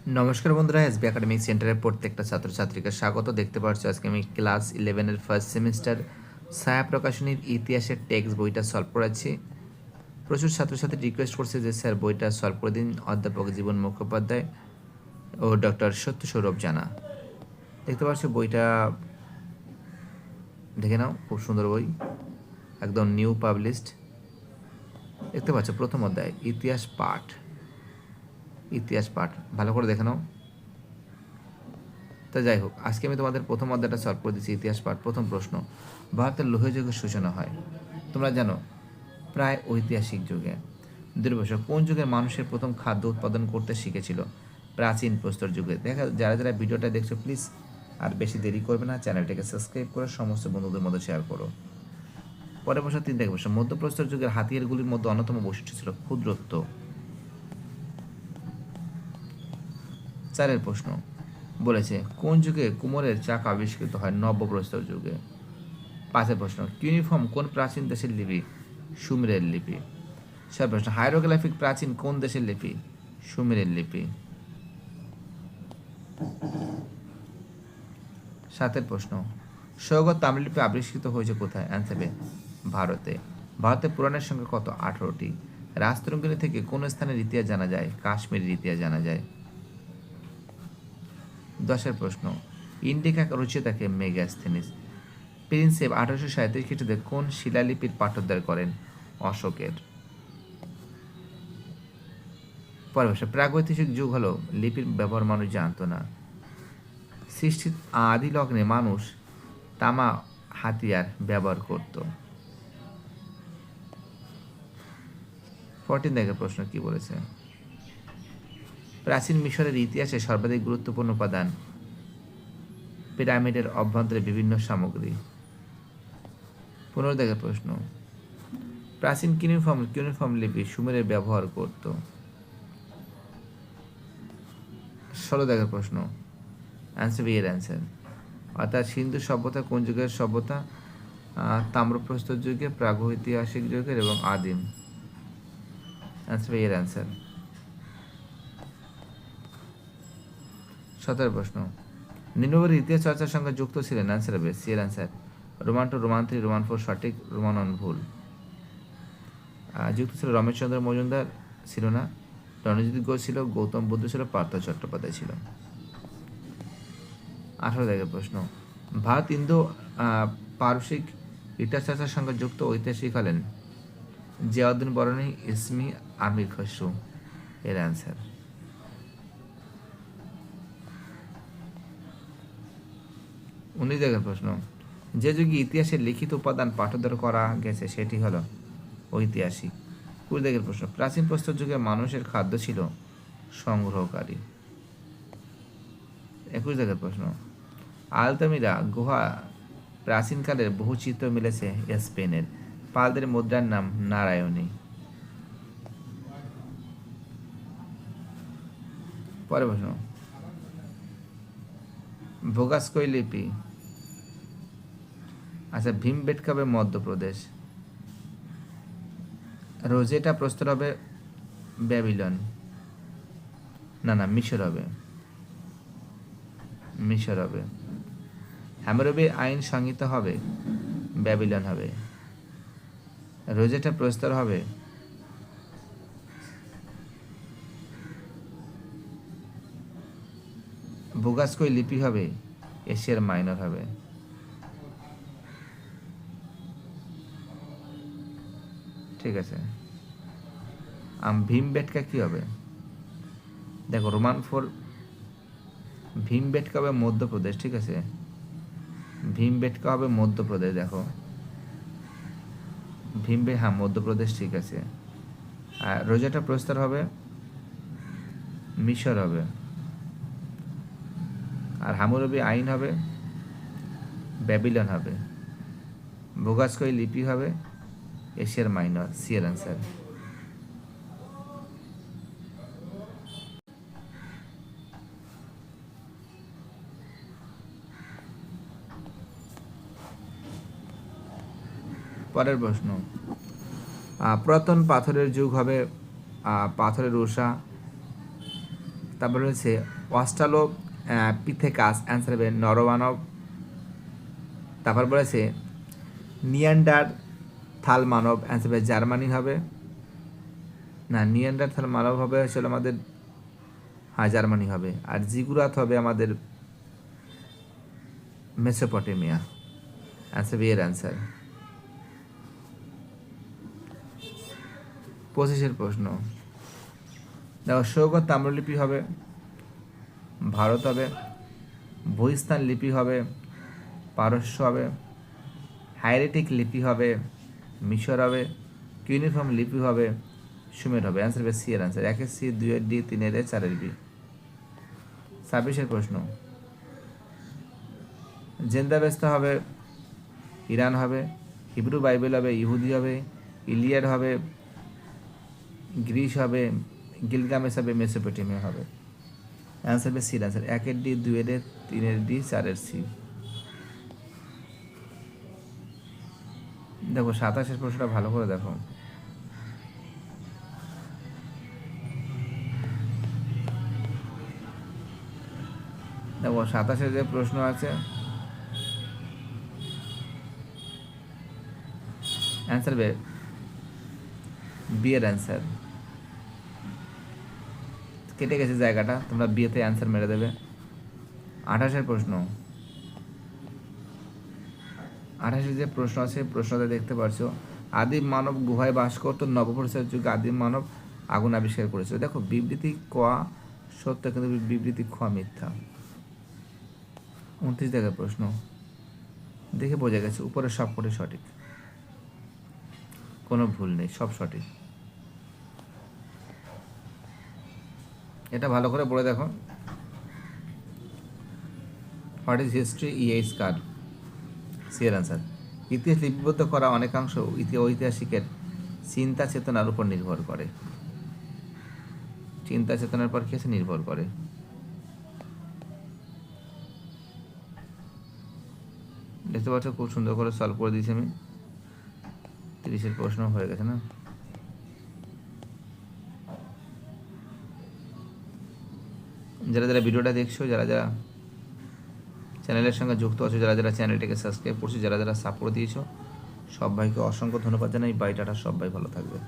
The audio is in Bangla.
নমস্কার বন্ধুরা, এসবি একাডেমিক সেন্টারের প্রত্যেকটা ছাত্রছাত্রীকে স্বাগত। দেখতে পাচ্ছ আজকে আমি ক্লাস 11-এর ফার্স্ট সেমিস্টার ছায়া প্রকাশনীর ইতিহাসের টেক্সট বইটা সলভ করাচ্ছি। প্রচুর ছাত্রছাত্রী রিকোয়েস্ট করছে যে স্যার বইটা সলভ করে দিন, অধ্যাপক জীবন মুখোপাধ্যায় ও ডক্টর সত্য সৌরভ জানা। দেখতে পাচ্ছ বইটা দেখে নাও, খুব সুন্দর বই, একদম নিউ পাবলিশড। দেখতে পাচ্ছ প্রথম অধ্যায় ইতিহাস পাঠ ভালো করে দেখে নাও। তা যাই হোক, আজকে আমি তোমাদের প্রথম অধ্যায়টা সলভ করে দিচ্ছি। ইতিহাস পাঠ, প্রথম প্রশ্ন, ভারতের লোহ যুগের সূচনা হয় তোমরা জানো প্রায় ঐতিহাসিক যুগে। দুই প্রশ্ন, কোন যুগে মানুষের প্রথম খাদ্য উৎপাদন করতে শিখেছিল? প্রাচীন প্রস্তর যুগে। দেখা যারা যারা ভিডিওটা দেখছো প্লিজ আর বেশি দেরি করবে না, চ্যানেলটাকে সাবস্ক্রাইব করে সমস্ত বন্ধুদের মধ্যে শেয়ার করো। পরের প্রশ্ন 3 থেকে প্রশ্ন, মধ্যপ্রস্তর যুগের হাতিয়ারগুলির মধ্যে অন্যতম বৈশিষ্ট্য ছিল ক্ষুদ্রত্ব। 4 প্রশ্ন বলেছে কোন যুগে কুমোরের চাক আবিষ্কৃত হয়? নব্যপ্রস্তর যুগে। 5 প্রশ্ন, ইউনিফর্ম কোন প্রাচীন দেশের লিপি? সুমেরের লিপি। 6 প্রশ্ন, হাইরোগ্রাফিক প্রাচীন কোন দেশের লিপি? সুমেরের লিপি। 7 প্রশ্ন, সৈয়দ তাম্রলিপি আবিষ্কৃত হয়েছে কোথায়? অ্যান্সার হবে ভারতে। ভারতের পুরাণের সংখ্যা কত? 18টি। রাজতরঙ্গিনী থেকে কোন স্থানের ইতিহাস জানা যায়? কাশ্মীরের ইতিহাস জানা যায়। 10 প্রশ্ন, ইন্ডিকা রচিতাকে মেগাস্থেনিস। প্রিন্সেপ 1837 খ্রিস্টাব্দে কোন শিলালিপির পাঠোদ্ধার করেন? অশোকের। পরের প্রশ্ন, প্রাগৈতিহাসিক যুগ হলো লিপির ব্যবহার মানুষ জানত না। সৃষ্টির আদি লগ্নে মানুষ তামা হাতিয়ার ব্যবহার করত। 14 দেখে প্রশ্ন কি বলেছে? প্রাচীন মিশরের ইতিহাসে সর্বাধিক গুরুত্বপূর্ণ উপাদান? পিরামিডের অভ্যন্তরে বিভিন্ন সামগ্রী। 15 দেখে প্রশ্ন, প্রাচীন কিউনিফর্ম লিপি সুমেরের ব্যবহার করত। 16 দেখে প্রশ্ন, অ্যান্সার বি এর অ্যান্সার। অর্থাৎ সিন্ধু সভ্যতা কোন যুগের সভ্যতা? তাম্রপ্রস্তর যুগে, প্রাগৈতিহাসিক যুগের এবং আদিম। অ্যান্সার বি এর অ্যান্সার। 17 প্রশ্ন, নিম্নবর্ণের ইতিহাস চর্চার সঙ্গে যুক্ত ছিলেন? অ্যান্সার হবে সি এর অ্যান্সার। রোমান 2, রোমান 3, রোমান 4 সঠিক, রোমান 1 ভুল। যুক্ত ছিল রমেশচন্দ্র মজুমদার ছিল না, রণজিৎ ঘোষ ছিল, গৌতম বুদ্ধ ছিল, পার্থ চট্টোপাধ্যায় ছিল। 18 দেখে প্রশ্ন, ভারত ইন্দো পারসিক ইতিহাস চর্চার সঙ্গে যুক্ত ঐতিহাসিক হলেন? জিয়াউদ্দিন বরনী, ইসমি, আমির খসরু। এর অ্যান্সার। 19 দেখে প্রশ্ন, যে যুগে ইতিহাসের লিখিত উপাদান পাঠোদ্ধার করা গেছে সেটি হলো ঐতিহাসিক। 20 দেখে প্রশ্ন, প্রাচীন প্রস্তর যুগে মানুষের খাদ্য ছিল সংগ্রহকারী। 21 দেখে প্রশ্ন, আলতামিরা গুহা প্রাচীনকালের বহু চিত্র মিলেছে স্পেনের। পালদের মুদ্রার নাম নারায়ণী। পরের প্রশ্ন, ভোগাস্কই লিপি। আচ্ছা, ভীমবেটকা হবে মধ্যপ্রদেশ। রোজেটা প্রস্তর হবে ব্যাবিলন, না মিশর হবে, হ্যামরবি আইন সংহিতা হবে ব্যাবিলন হবে। রোজেটা প্রস্তর হবে ভোগাস্কই লিপি হবে এশিয়ার মাইনর হবে। ঠিক আছে, ভীমবেটকা কি হবে? দেখো রোমান 4, ভীমবেটকা হবে মধ্যপ্রদেশ। ঠিক আছে, ভীমবেটকা হবে মধ্যপ্রদেশ। দেখো হ্যাঁ মধ্যপ্রদেশ, ঠিক আছে। আর রোজাটা প্রস্তর হবে মিশর হবে, আর হামুরবি আইন হবে ব্যাবিলন হবে। ভোগাস্কই লিপি হবে এশিয়ার মাইনর। সি এর অ্যান্সার। পরের প্রশ্ন, পুরাতন পাথরের যুগ হবে পাথরের উষা, তারপর রয়েছে অস্ট্রালো পিথেকাস, অ্যান্সার হবে নরমানব। তারপর বলেছে নিয়ান্ডার থাল মানব, অ্যান্সার হবে জার্মানি হবে না, নিয়ান্ডার থাল মানব হবে আসলে আমাদের, হ্যাঁ জার্মানি হবে। আর জিগুরাত হবে আমাদের মেসোপটেমিয়া, অ্যান্সার বি এর অ্যান্সার। 25 প্রশ্ন দেখো, সৌগত তাম্রলিপি হবে ভারত হবে, বহিস্তান লিপি হবে পারস্য হবে, হাইরেটিক লিপি হবে মিশর হবে, কিউনিফর্ম লিপি হবে সুমের হবে, অ্যান্সার হবে সি এর অ্যান্সার। 1-এর সি, 2-এর ডি, 3-এর এ, 4-এর বি। 26 প্রশ্ন, জেন্দাবেস্তা হবে ইরান হবে, হিব্রু বাইবেল হবে ইহুদি হবে, ইলিয়াড হবে গ্রিস হবে, গিলগামেশ হবে মেসোপটেমিয়া হবে, অ্যান্সার হবে সি অ্যান্সার। 1-এর ডি, 2-এর এ, 3-এর ডি, 4-এর সি। দেখো 27 প্রশ্নটা ভালো করে দেখো। দেখো 27-এর যে প্রশ্ন আছে, অ্যান্সার হবে বি এর অ্যান্সার। কেটে গেছে জায়গাটা, তোমরা বিয়েতে অ্যান্সার মেরে দেবে। 28-এর প্রশ্ন, 28-এর যে প্রশ্ন আছে প্রশ্নটা দেখতে পারছো, আদিম মানব গুহায় বাস করত, নবপ্রসার যুগে আদিম মানব আগুন আবিষ্কার করেছিল। দেখো বিবৃতি ক সত্য কিন্তু বিবৃতি খ মিথ্যা। 29 জায়গার প্রশ্ন দেখে বোঝা গেছে উপরে সবকটি সঠিক, কোনো ভুল নেই, সব সঠিক। এটা ভালো করে পড়ে দেখো। What is history E H Carr, C এর অ্যান্সার। ইতিহাস লিপিবদ্ধ করা অনেকাংশ ঐতিহাসিকের চিন্তা চেতনার উপর নির্ভর করে, চিন্তা চেতনার পর কি নির্ভর করে। দেখতে পাচ্ছ খুব সুন্দর করে সলভ করে দিয়েছি আমি। 30-এর প্রশ্ন হয়ে গেছে না। যারা যারা ভিডিওটা দেখছো, যারা যারা চ্যানেলের সঙ্গে যুক্ত আছো, যারা যারা চ্যানেলটিকে সাবস্ক্রাইব করছো, যারা যারা সাপোর্ট দিয়েছো, সবাইকে অসংখ্য ধন্যবাদ জানাই। বাই টাটা, সবাই ভালো থাকবে।